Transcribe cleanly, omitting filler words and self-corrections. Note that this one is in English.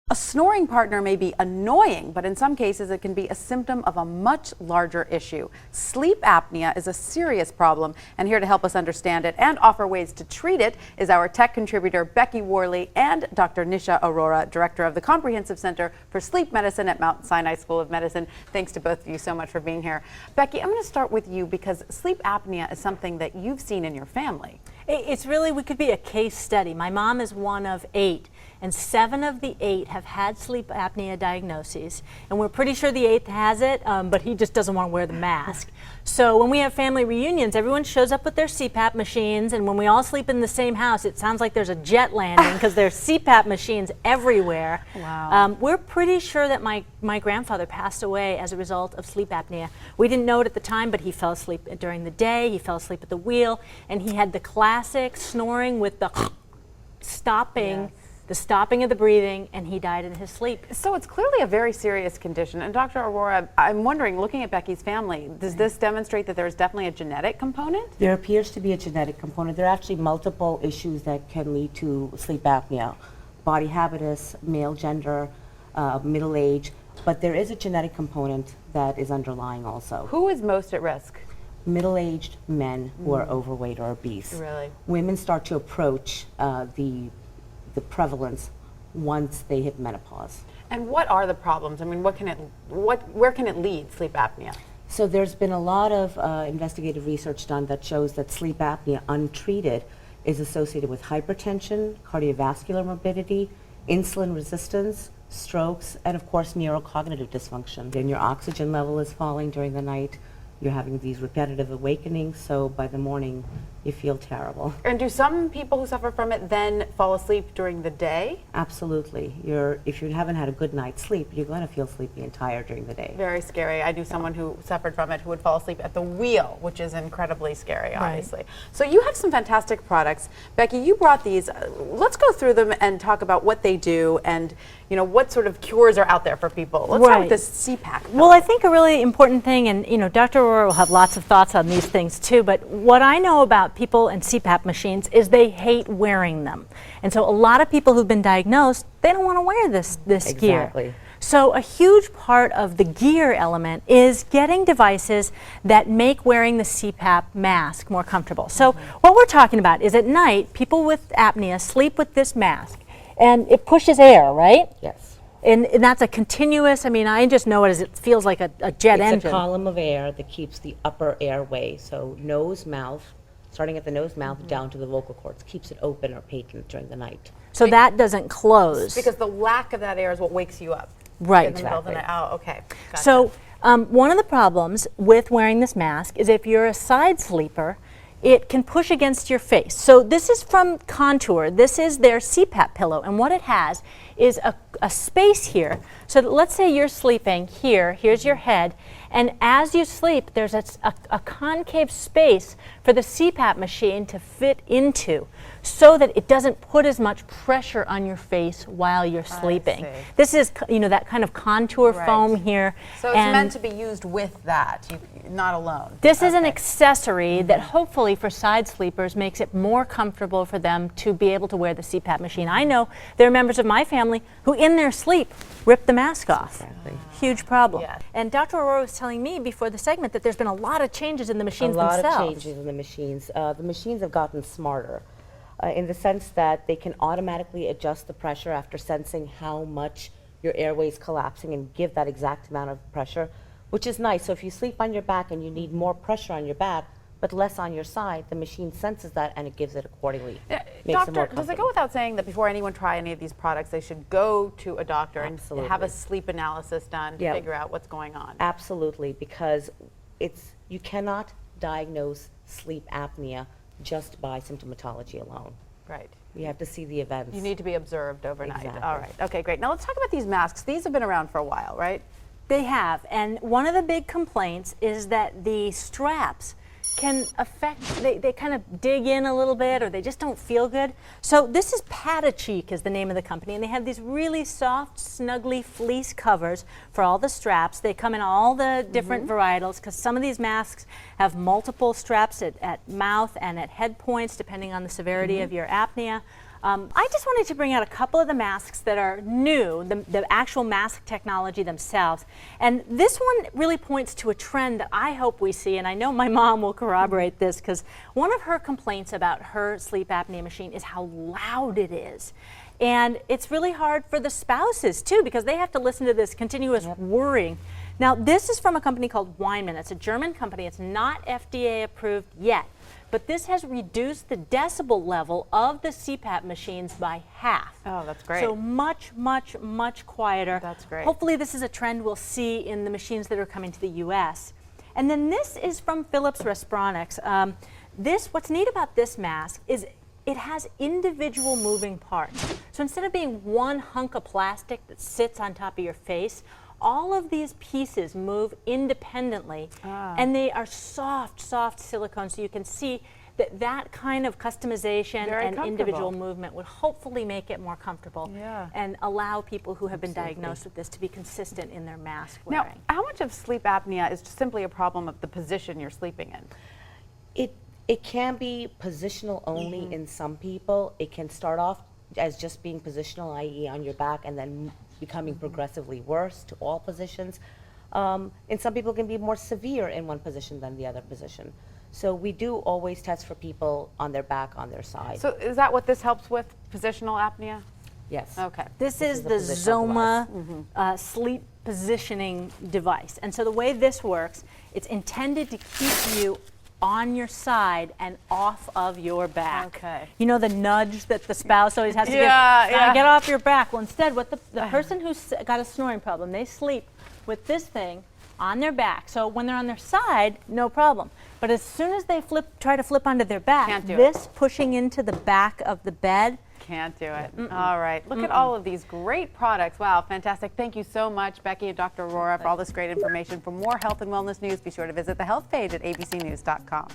A snoring partner may be annoying, but in some cases it can be a symptom of a much larger issue. Sleep apnea is a serious problem, and here to help us understand it and offer ways to treat it is our tech contributor Becky Worley and Dr. Nisha Arora, director of the Comprehensive Center for Sleep Medicine at Mount Sinai School of Medicine. Thanks to both of you so much for being here. Becky, I'm going to start with you because sleep apnea is something that you've seen in your family. It's really, we could be a case study. My mom is one of 8, and 7 of the 8 have had sleep apnea diagnoses, and we're pretty sure the 8th has it, but he just doesn't want to wear the mask. So when we have family reunions, everyone shows up with their CPAP machines, and when we all sleep in the same house, it sounds like there's a jet landing because there's CPAP machines everywhere. Wow. We're pretty sure that my grandfather passed away as a result of sleep apnea. We didn't know it at the time, but he fell asleep during the day, he fell asleep at the wheel, and he had the classic snoring with the stopping. Yes. The stopping of the breathing, and he died in his sleep. So it's clearly a very serious condition. And Dr. Arora, I'm wondering, looking at Becky's family, does this demonstrate that there's definitely a genetic component? There appears to be a genetic component. There are actually multiple issues that can lead to sleep apnea. Body habitus, male gender, middle age, but there is a genetic component that is underlying also. Who is most at risk? Middle-aged men who are overweight or obese. Really? Women start to approach the prevalence once they hit menopause. And what are the problems? I mean, where can it lead, sleep apnea? So there's been a lot of investigative research done that shows that sleep apnea untreated is associated with hypertension, cardiovascular morbidity, insulin resistance, strokes, and of course neurocognitive dysfunction. Then your oxygen level is falling during the night. You're having these repetitive awakenings, so by the morning you feel terrible. And do some people who suffer from it then fall asleep during the day? Absolutely. If you haven't had a good night's sleep, you're going to feel sleepy and tired during the day. Very scary. I knew someone who suffered from it who would fall asleep at the wheel, which is incredibly scary, obviously. Right. So you have some fantastic products. Becky, you brought these. Let's go through them and talk about what they do and what sort of cures are out there for people. Let's start with this CPAP. Well, I think a really important thing, and Dr. Arora will have lots of thoughts on these things too, but what I know about people and CPAP machines is they hate wearing them. And so a lot of people who've been diagnosed, they don't want to wear this gear. Exactly. So a huge part of the gear element is getting devices that make wearing the CPAP mask more comfortable. So what we're talking about is at night, people with apnea sleep with this mask, and it pushes air, right? Yes. And that's a continuous, I just know it as it feels like a jet engine. It's a column of air that keeps the upper airway, so nose, mouth, starting at the nose, mouth, down to the vocal cords, keeps it open or patent during the night. So that doesn't close. Because the lack of that air is what wakes you up. Right. In the middle of the night. Oh, okay. Gotcha. So one of the problems with wearing this mask is if you're a side sleeper, it can push against your face. So this is from Contour. This is their CPAP pillow, and what it has is a space here. So that let's say you're sleeping here, here's your head, and as you sleep, there's a concave space for the CPAP machine to fit into so that it doesn't put as much pressure on your face while you're sleeping. This is, that kind of contour foam here. So it's meant to be used with that, not alone. This is an accessory that hopefully for side sleepers makes it more comfortable for them to be able to wear the CPAP machine. I know there are members of my family who in their sleep rip the mask off. Exactly. Huge problem. Yeah. And Dr. Arora was telling me before the segment that there's been a lot of changes in the machines themselves. A lot of changes in the machines. The machines have gotten smarter in the sense that they can automatically adjust the pressure after sensing how much your airway is collapsing and give that exact amount of pressure, which is nice. So if you sleep on your back and you need more pressure on your back, but less on your side, the machine senses that and it gives it accordingly. Doctor, does it go without saying that before anyone try any of these products, they should go to a doctor and have a sleep analysis done to figure out what's going on? Absolutely, because you cannot diagnose sleep apnea just by symptomatology alone. Right. You have to see the events. You need to be observed overnight. Exactly. All right. Okay, great. Now let's talk about these masks. These have been around for a while, right? They have, and one of the big complaints is that the straps can affect, they kind of dig in a little bit or they just don't feel good. So this is Patacheek is the name of the company, and they have these really soft, snuggly fleece covers for all the straps. They come in all the different varietals because some of these masks have multiple straps at mouth and at head points depending on the severity of your apnea. I just wanted to bring out a couple of the masks that are new, the actual mask technology themselves. And this one really points to a trend that I hope we see, and I know my mom will corroborate this, because one of her complaints about her sleep apnea machine is how loud it is. And it's really hard for the spouses too, because they have to listen to this continuous whirring. Now, this is from a company called Weinmann. It's a German company. It's not FDA approved yet, but this has reduced the decibel level of the CPAP machines by half. Oh, that's great. So much, much, much quieter. That's great. Hopefully this is a trend we'll see in the machines that are coming to the US. And then this is from Philips Respironics. What's neat about this mask is it has individual moving parts. So instead of being one hunk of plastic that sits on top of your face, all of these pieces move independently, and they are soft silicone, so you can see that kind of customization and individual movement would hopefully make it more comfortable and allow people who have been diagnosed with this to be consistent in their mask wearing. Now, how much of sleep apnea is just simply a problem of the position you're sleeping in? It can be positional only in some people. It can start off as just being positional, i.e. on your back, and then becoming progressively worse to all positions. And some people can be more severe in one position than the other position. So we do always test for people on their back, on their side. So is that what this helps with, positional apnea? Yes. Okay. This is the positional Zoma sleep positioning device. And so the way this works, it's intended to keep you on your side and off of your back. Okay. You know the nudge that the spouse always has to get off your back. Well, instead, what the person who's got a snoring problem, they sleep with this thing on their back. So when they're on their side, no problem. But as soon as they try to flip onto their back, this pushing into the back of the bed. Can't do it. All right. Look at all of these great products. Wow, fantastic. Thank you so much, Becky and Dr. Aurora, for all this great information. For more health and wellness news, be sure to visit the health page at abcnews.com.